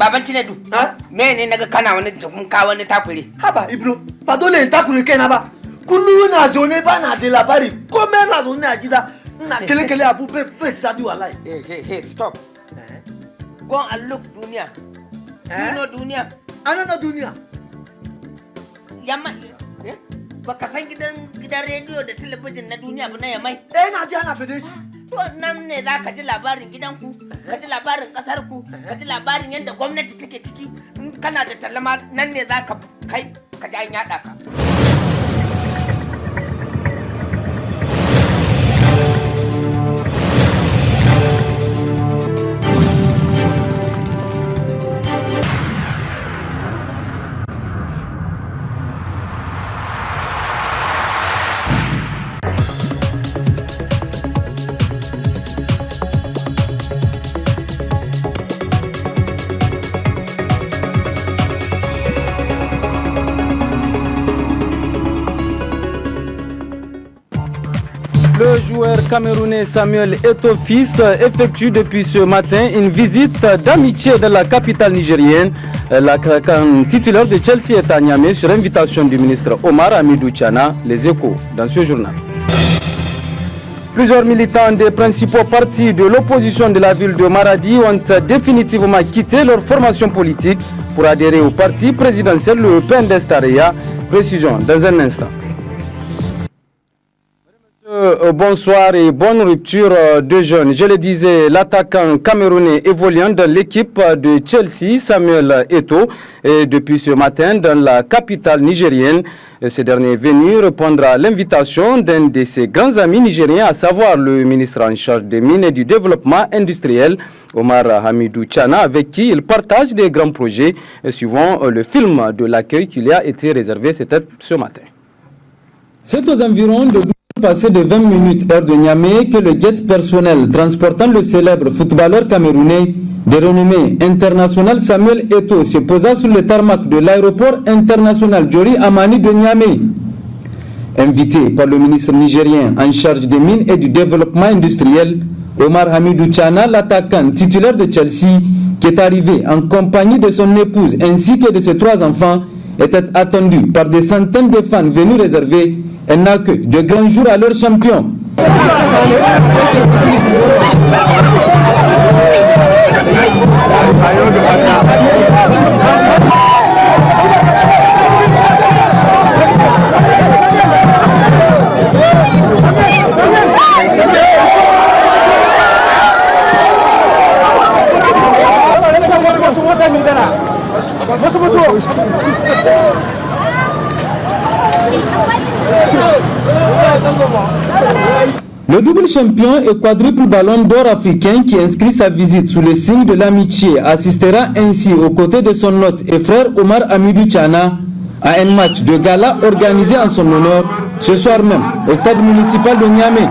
Baban Cinedu. Me ne naga kana wani kun ka wani takure. Haba Ibro, ba dole in takure kaina ba. Kullu na zone ba na da labari. Komai na zone a gida. Ina kele abu be ji dadi wallahi. Hey, stop. Go and look Dunia. You know Dunia? I don't know Dunia. Yamma. Baka san gidan rediyo da talabijin na Duniya ba na Yamai? Na ji ana fede shi. To nan ne za ka ji labarin gidanku, ka ji labarin ƙasarku, ka ji labarin yadda gwamnati take ciki. Kana da talama nan ne za ka kai ka ji an yaɗa ka. Le joueur camerounais Samuel Eto'o fils effectue depuis ce matin une visite d'amitié dans la capitale nigérienne. La titulaire de Chelsea est à Niamey sur invitation du ministre Omar Hamidou Tchana. Les Échos dans ce journal. Plusieurs militants des principaux partis de l'opposition de la ville de Maradi ont définitivement quitté leur formation politique pour adhérer au parti présidentiel, le PNDS Taraya. Précision dans un instant. Bonsoir et bonne rupture de jeunes. Je le disais, l'attaquant camerounais évoluant dans l'équipe de Chelsea, Samuel Eto'o, est depuis ce matin dans la capitale nigérienne. Ce dernier est venu répondre à l'invitation d'un de ses grands amis nigériens, à savoir le ministre en charge des mines et du développement industriel, Omar Hamidou Tchana, avec qui il partage des grands projets, suivant le film de l'accueil qui lui a été réservé, c'était ce matin. C'est aux environs de passé de 20 minutes heure de Niamey que le jet personnel transportant le célèbre footballeur camerounais de renommée internationale Samuel Eto'o se posa sur le tarmac de l'aéroport international Diori Amani de Niamey. Invité par le ministre nigérien en charge des mines et du développement industriel, Omar Hamidou Tchana, l'attaquant titulaire de Chelsea, qui est arrivé en compagnie de son épouse ainsi que de ses 3 enfants, était attendu par des centaines de fans venus réserver un accueil de grands jours à leur champion. Le double champion et quadruple ballon d'or africain qui inscrit sa visite sous le signe de l'amitié assistera ainsi aux côtés de son hôte et frère Omar Hamidou Tchana à un match de gala organisé en son honneur ce soir même au stade municipal de Niamey.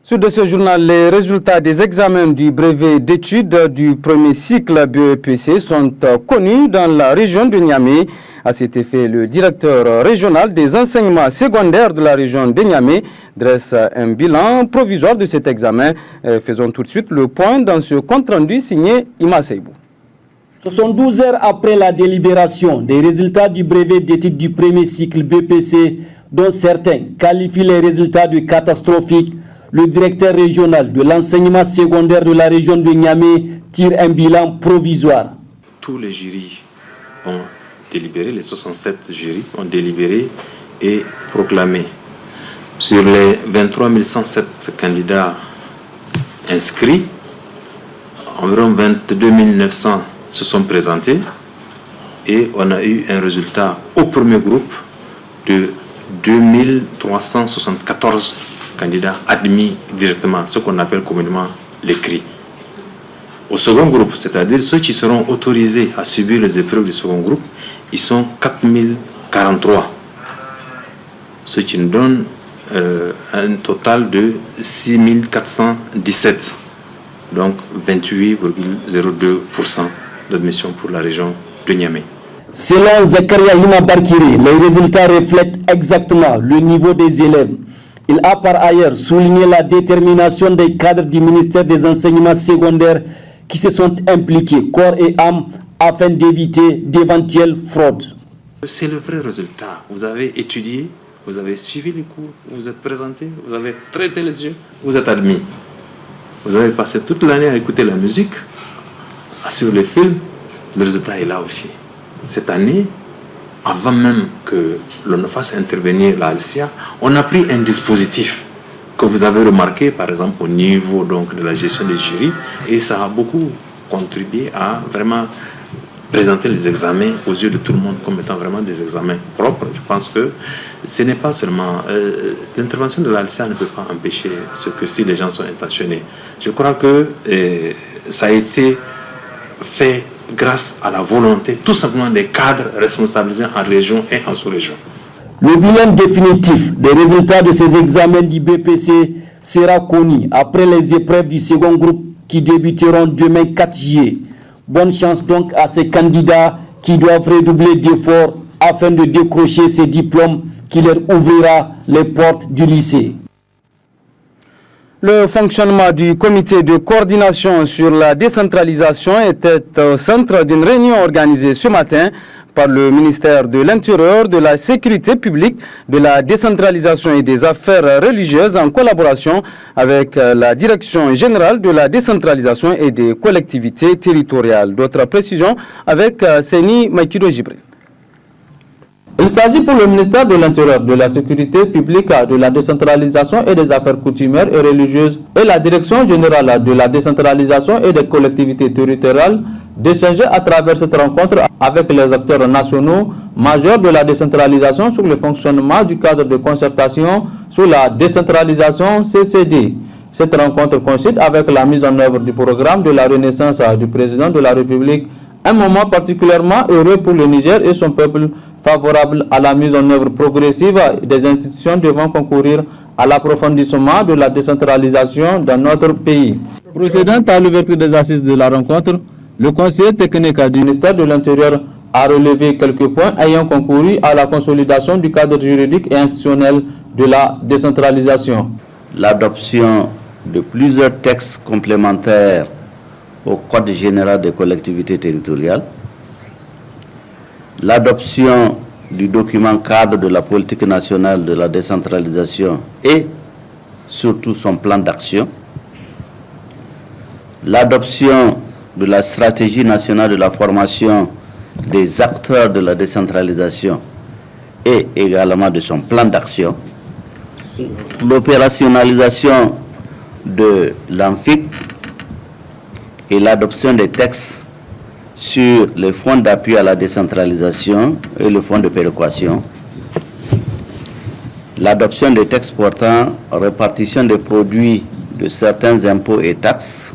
Sur de ce journal, les résultats des examens du brevet d'études du premier cycle BEPC sont connus dans la région de Niamey. À cet effet, le directeur régional des enseignements secondaires de la région de Niamey dresse un bilan provisoire de cet examen. Faisons tout de suite le point dans ce compte-rendu signé Ima Seibou. 72 heures après la délibération des résultats du brevet d'études du premier cycle BPC, dont certains qualifient les résultats de catastrophiques, le directeur régional de l'enseignement secondaire de la région de Niamey tire un bilan provisoire. Tous les jurys ont délibéré, les 67 jurys ont délibéré et proclamé. Sur les 23 107 candidats inscrits, environ 22 900 se sont présentés et on a eu un résultat au premier groupe de 2374 candidats admis directement, ce qu'on appelle communément les CRI. Au second groupe, c'est-à-dire ceux qui seront autorisés à subir les épreuves du second groupe, ils sont 4043, ce qui nous donne un total de 6417, donc 28,02% d'admission pour la région de Niamey. Selon Zakaria Hima Barkiri, les résultats reflètent exactement le niveau des élèves. Il a par ailleurs souligné la détermination des cadres du ministère des enseignements secondaires qui se sont impliqués corps et âme afin d'éviter d'éventuelles fraudes. C'est le vrai résultat. Vous avez étudié, vous avez suivi les cours, vous êtes présenté, vous avez traité les yeux, vous êtes admis. Vous avez passé toute l'année à écouter la musique, sur les films, le résultat est là aussi. Cette année, avant même que l'on ne fasse intervenir la Alcia, on a pris un dispositif que vous avez remarqué, par exemple, au niveau donc, de la gestion des jurys, et ça a beaucoup contribué à vraiment présenter les examens aux yeux de tout le monde comme étant vraiment des examens propres. Je pense que ce n'est pas seulement... l'intervention de l'Alcia ne peut pas empêcher ce que si les gens sont intentionnés. Je crois que ça a été fait grâce à la volonté tout simplement des cadres responsabilisés en région et en sous-région. Le bilan définitif des résultats de ces examens du BPC sera connu après les épreuves du second groupe qui débuteront demain 4 juillet. Bonne chance donc à ces candidats qui doivent redoubler d'efforts afin de décrocher ces diplômes qui leur ouvrira les portes du lycée. Le fonctionnement du comité de coordination sur la décentralisation était au centre d'une réunion organisée ce matin par le ministère de l'Intérieur, de la Sécurité publique, de la décentralisation et des affaires religieuses en collaboration avec la Direction générale de la décentralisation et des collectivités territoriales. D'autres précisions avec Seni Maïkido Jibril. Il s'agit pour le ministère de l'Intérieur, de la Sécurité publique, de la décentralisation et des affaires coutumières et religieuses et la Direction générale de la décentralisation et des collectivités territoriales d'échanger à travers cette rencontre avec les acteurs nationaux majeurs de la décentralisation sur le fonctionnement du cadre de concertation sur la décentralisation CCD. Cette rencontre coïncide avec la mise en œuvre du programme de la renaissance du président de la République, un moment particulièrement heureux pour le Niger et son peuple, favorable à la mise en œuvre progressive des institutions devant concourir à l'approfondissement de la décentralisation dans notre pays. Procédant à l'ouverture des assises de la rencontre, le conseiller technique du ministère de l'Intérieur a relevé quelques points ayant concouru à la consolidation du cadre juridique et institutionnel de la décentralisation. L'adoption de plusieurs textes complémentaires au Code général des collectivités territoriales, l'adoption du document cadre de la politique nationale de la décentralisation et surtout son plan d'action, l'adoption de la stratégie nationale de la formation des acteurs de la décentralisation et également de son plan d'action, l'opérationnalisation de l'ANFIC et l'adoption des textes sur les fonds d'appui à la décentralisation et le fonds de péréquation, l'adoption des textes portant répartition des produits de certains impôts et taxes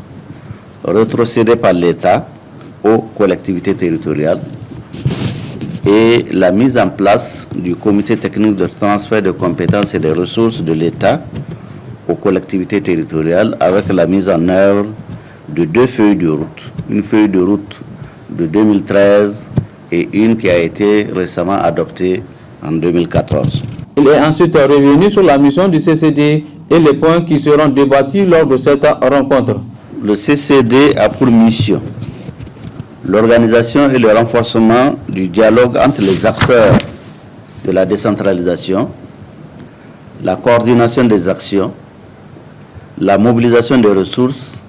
rétrocédés par l'État aux collectivités territoriales et la mise en place du comité technique de transfert de compétences et des ressources de l'État aux collectivités territoriales avec la mise en œuvre de 2 feuilles de route, une feuille de route de 2013 et une qui a été récemment adoptée en 2014. Il est ensuite revenu sur la mission du CCD et les points qui seront débattus lors de cette rencontre. Le CCD a pour mission l'organisation et le renforcement du dialogue entre les acteurs de la décentralisation, la coordination des actions, la mobilisation des ressources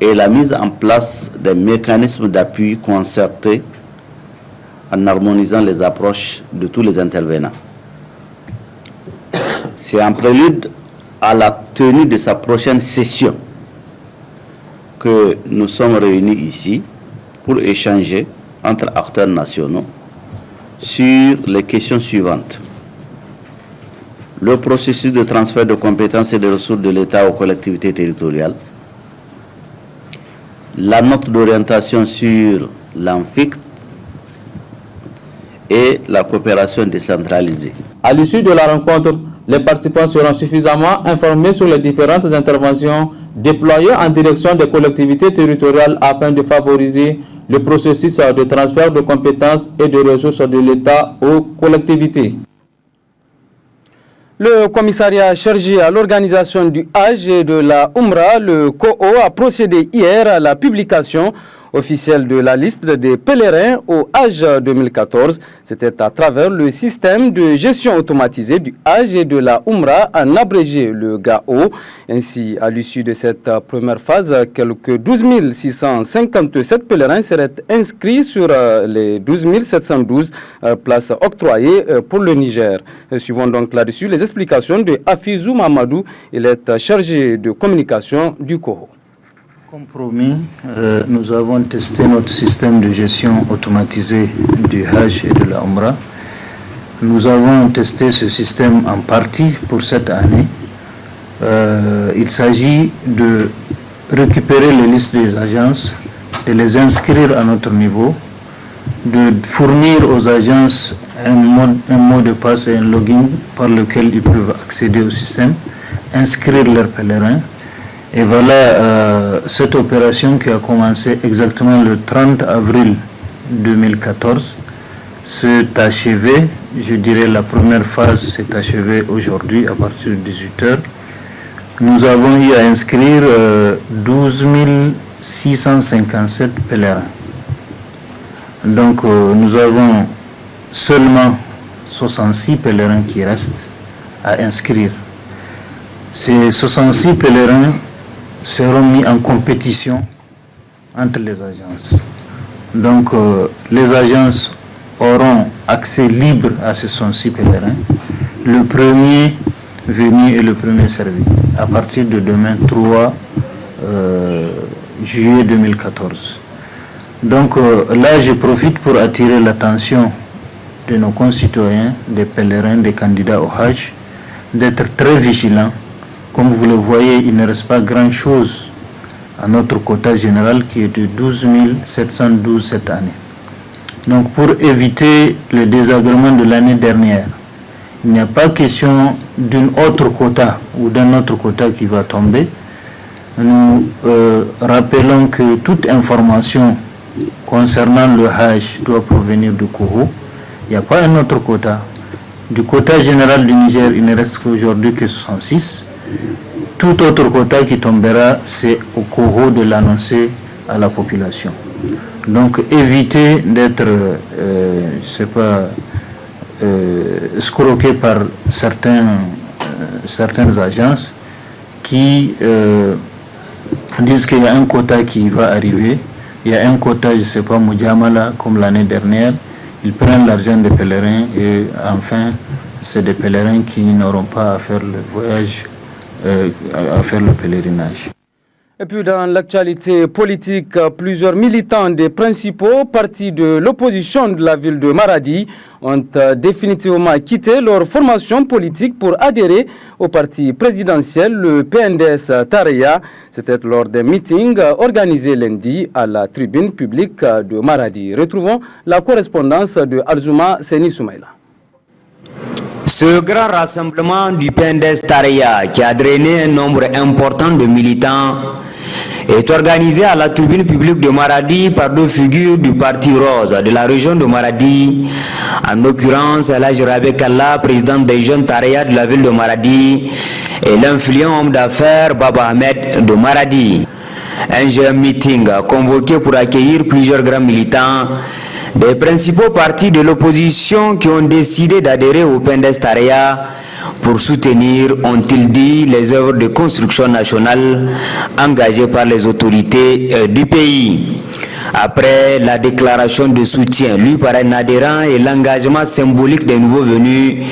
et la mise en place des mécanismes d'appui concertés en harmonisant les approches de tous les intervenants. C'est en prélude à la tenue de sa prochaine session que nous sommes réunis ici pour échanger entre acteurs nationaux sur les questions suivantes. Le processus de transfert de compétences et de ressources de l'État aux collectivités territoriales, la note d'orientation sur l'ANFIC et la coopération décentralisée. À l'issue de la rencontre, les participants seront suffisamment informés sur les différentes interventions déployées en direction des collectivités territoriales afin de favoriser le processus de transfert de compétences et de ressources de l'État aux collectivités. Le commissariat chargé à l'organisation du Hajj et de la Umrah, le COO, a procédé hier à la publication officielle de la liste des pèlerins au Hajj 2014. C'était à travers le système de gestion automatisée du Hajj et de la Umrah, en abrégé le GAO. Ainsi, à l'issue de cette première phase, quelques 12 657 pèlerins seraient inscrits sur les 12 712 places octroyées pour le Niger. Suivons donc là-dessus les explications de Hafizou Mamadou. Il est chargé de communication du COO. Comme promis, nous avons testé notre système de gestion automatisé du Hajj et de la Umrah. Nous avons testé ce système en partie pour cette année. Il s'agit de récupérer les listes des agences, de les inscrire à notre niveau, de fournir aux agences un mot de passe et un login par lequel ils peuvent accéder au système, inscrire leurs pèlerins. Et voilà cette opération qui a commencé exactement le 30 avril 2014 s'est achevée. Je dirais la première phase s'est achevée aujourd'hui à partir de 18h. Nous avons eu à inscrire 12 657 pèlerins. Donc nous avons seulement 66 pèlerins qui restent à inscrire. Ces 66 pèlerins seront mis en compétition entre les agences. Donc les agences auront accès libre à ces 66 pèlerins. Le premier venu et le premier servi à partir de demain 3 juillet 2014. Donc là je profite pour attirer l'attention de nos concitoyens, des pèlerins, des candidats au Hajj, d'être très vigilants. Comme vous le voyez, il ne reste pas grand-chose à notre quota général qui est de 12 712 cette année. Donc pour éviter le désagrément de l'année dernière, il n'y a pas question d'une autre quota ou d'un autre quota qui va tomber. Nous rappelons que toute information concernant le Hajj doit provenir du COHO. Il n'y a pas un autre quota. Du quota général du Niger, il ne reste qu'aujourd'hui que 66. Tout autre quota qui tombera, c'est au COHO de l'annoncer à la population. Donc évitez d'être, escroqué par certaines agences qui disent qu'il y a un quota qui va arriver. Il y a un quota, je ne sais pas, Moudjamala, comme l'année dernière. Ils prennent l'argent des pèlerins et enfin, c'est des pèlerins qui n'auront pas à faire le voyage, à faire le pèlerinage. Et puis dans l'actualité politique, plusieurs militants des principaux partis de l'opposition de la ville de Maradi ont définitivement quitté leur formation politique pour adhérer au parti présidentiel, le PNDS Tareya. C'était lors d'un meeting organisé lundi à la tribune publique de Maradi. Retrouvons la correspondance de Alzouma Seni Soumaïla. Ce grand rassemblement du PNDS Tareya, qui a drainé un nombre important de militants, est organisé à la tribune publique de Maradi par deux figures du Parti Rose de la région de Maradi, en l'occurrence Elhadji Rabe Kalla, président des jeunes Tareya de la ville de Maradi, et l'influent homme d'affaires Baba Ahmed de Maradi. Un jeune meeting convoqué pour accueillir plusieurs grands militants des principaux partis de l'opposition qui ont décidé d'adhérer au PNDS Tareya pour soutenir, ont-ils dit, les œuvres de construction nationale engagées par les autorités du pays. Après la déclaration de soutien lui par un adhérent et l'engagement symbolique des nouveaux venus,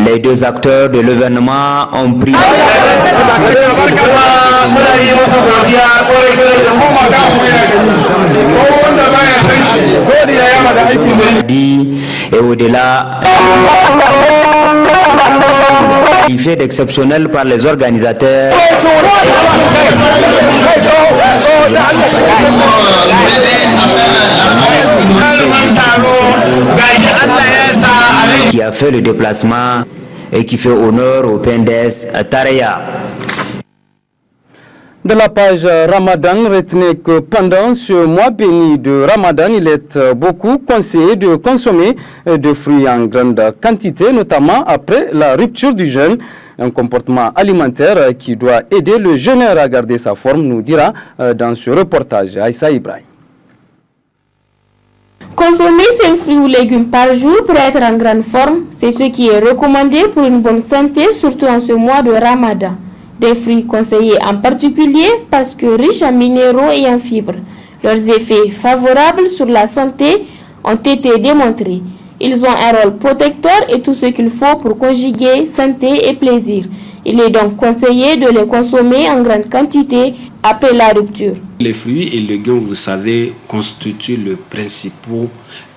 les deux acteurs de l'événement ont pris et au-delà fait d'exceptionnel par les organisateurs qui a fait le déplacement et qui fait honneur au PNDS Tareya. De la page Ramadan, retenez que pendant ce mois béni de Ramadan, il est beaucoup conseillé de consommer de fruits en grande quantité, notamment après la rupture du jeûne. Un comportement alimentaire qui doit aider le jeûneur à garder sa forme, nous dira dans ce reportage Aïssa Ibrahim. Consommer 5 fruits ou légumes par jour pour être en grande forme, c'est ce qui est recommandé pour une bonne santé, surtout en ce mois de Ramadan. Des fruits conseillés en particulier parce que riches en minéraux et en fibres. Leurs effets favorables sur la santé ont été démontrés. Ils ont un rôle protecteur et tout ce qu'il faut pour conjuguer santé et plaisir. Il est donc conseillé de les consommer en grande quantité après la rupture. Les fruits et légumes, vous savez, constituent le principal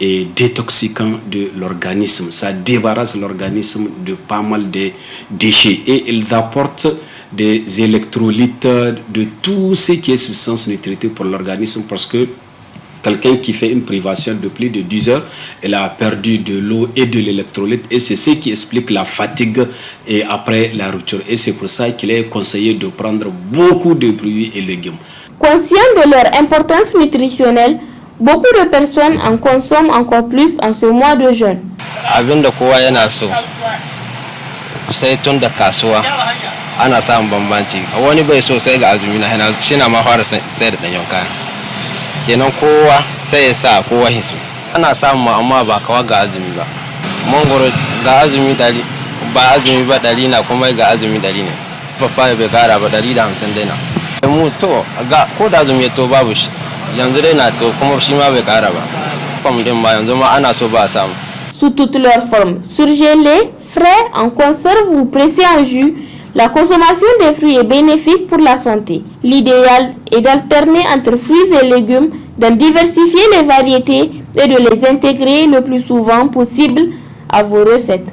et détoxicant de l'organisme. Ça débarrasse l'organisme de pas mal de déchets et ils apportent des électrolytes, de tout ce qui est substance nutritive pour l'organisme, parce que quelqu'un qui fait une privation de plus de 10 heures, elle a perdu de l'eau et de l'électrolyte, et c'est ce qui explique la fatigue et après la rupture. Et c'est pour ça qu'il est conseillé de prendre beaucoup de fruits et légumes. Conscients de leur importance nutritionnelle, beaucoup de personnes en consomment encore plus en ce mois de jeûne. Ana samun bambanci wani bai so sai ga azumi na hana shi na ma fara sai da danyon kaya kenan kowa sai ya sa kowa hisu ana samu amma ba kawa ga azumi ba mangoro ga azumi dari ba azumi ba dari na kuma ga azumi dari ne papa bai kara ba 150 dai na mu to ga ko da azumi to babu shi yanzu dai na to kuma shi ma bai kara ba kuma din ma yanzu ma ana so ba samu. Sous toutes leurs formes, surgelés, frais, en conserve ou pressés en jus, la consommation des fruits est bénéfique pour la santé. L'idéal est d'alterner entre fruits et légumes, d'en diversifier les variétés et de les intégrer le plus souvent possible à vos recettes.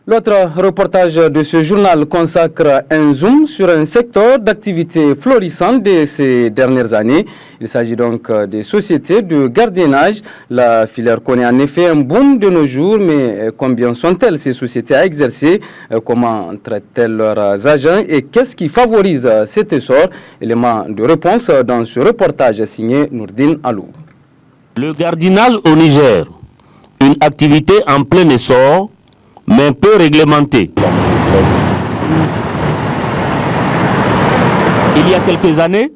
L'autre reportage de ce journal consacre un zoom sur un secteur d'activité florissant de ces dernières années. Il s'agit donc des sociétés de gardiennage. La filière connaît en effet un boom de nos jours, mais combien sont-elles ces sociétés à exercer? Comment traitent-elles leurs agents et qu'est-ce qui favorise cet essor? Élément de réponse dans ce reportage signé Nourdine Alou. Le gardiennage au Niger, une activité en plein essor, mais peu réglementé. Il y a quelques années,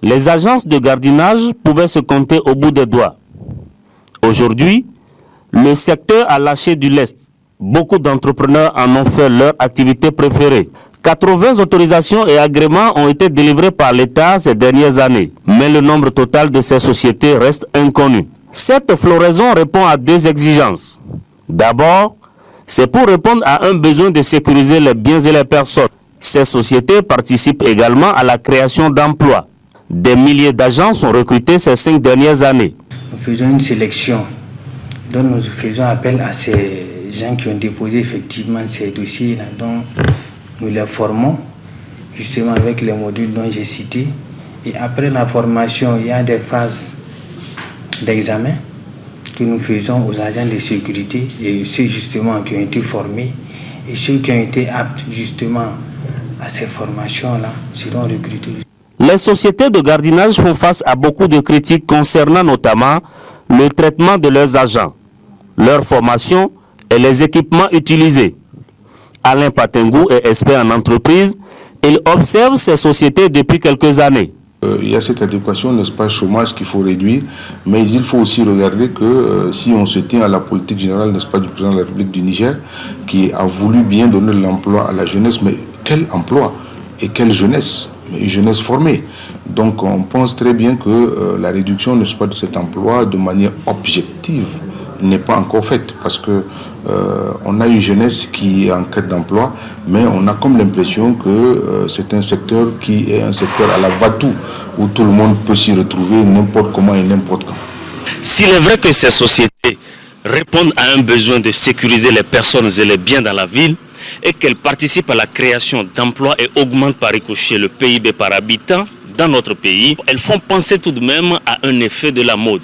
les agences de gardiennage pouvaient se compter au bout des doigts. Aujourd'hui, le secteur a lâché du lest. Beaucoup d'entrepreneurs en ont fait leur activité préférée. 80 autorisations et agréments ont été délivrés par l'État ces dernières années, mais le nombre total de ces sociétés reste inconnu. Cette floraison répond à deux exigences. D'abord, c'est pour répondre à un besoin de sécuriser les biens et les personnes. Ces sociétés participent également à la création d'emplois. Des milliers d'agents sont recrutés ces 5 dernières années. Nous faisons une sélection, donc nous faisons appel à ces gens qui ont déposé effectivement ces dossiers-là, donc nous les formons justement avec les modules dont j'ai cité. Et après la formation, il y a des phases d'examen que nous faisons aux agents de sécurité et ceux justement qui ont été formés et ceux qui ont été aptes justement à ces formations-là seront recrutés. Les sociétés de gardiennage font face à beaucoup de critiques concernant notamment le traitement de leurs agents, leur formation et les équipements utilisés. Alain Patengou est expert en entreprise. Il observe ces sociétés depuis quelques années. Il y a cette adéquation, n'est-ce pas, chômage qu'il faut réduire, mais il faut aussi regarder que si on se tient à la politique générale, n'est-ce pas, du président de la République du Niger, qui a voulu bien donner l'emploi à la jeunesse, mais quel emploi et quelle jeunesse, une jeunesse formée. Donc on pense très bien que la réduction, n'est-ce pas, de cet emploi de manière objective n'est pas encore faite, parce que on a une jeunesse qui est en quête d'emploi, mais on a comme l'impression que c'est un secteur qui est un secteur à la va-tout, où tout le monde peut s'y retrouver n'importe comment et n'importe quand. S'il est vrai que ces sociétés répondent à un besoin de sécuriser les personnes et les biens dans la ville, et qu'elles participent à la création d'emplois et augmentent par ricochet le PIB par habitant dans notre pays, elles font penser tout de même à un effet de la mode.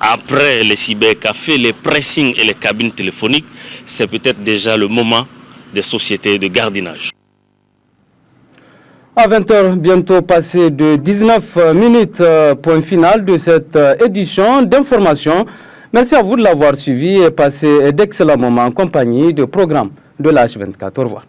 Après les cybercafés, les pressings et les cabines téléphoniques, c'est peut-être déjà le moment des sociétés de gardiennage. À 20h, bientôt passé de 19 minutes, point final de cette édition d'information. Merci à vous de l'avoir suivi et passé d'excellents moments en compagnie de programmes de l'H24. Au revoir.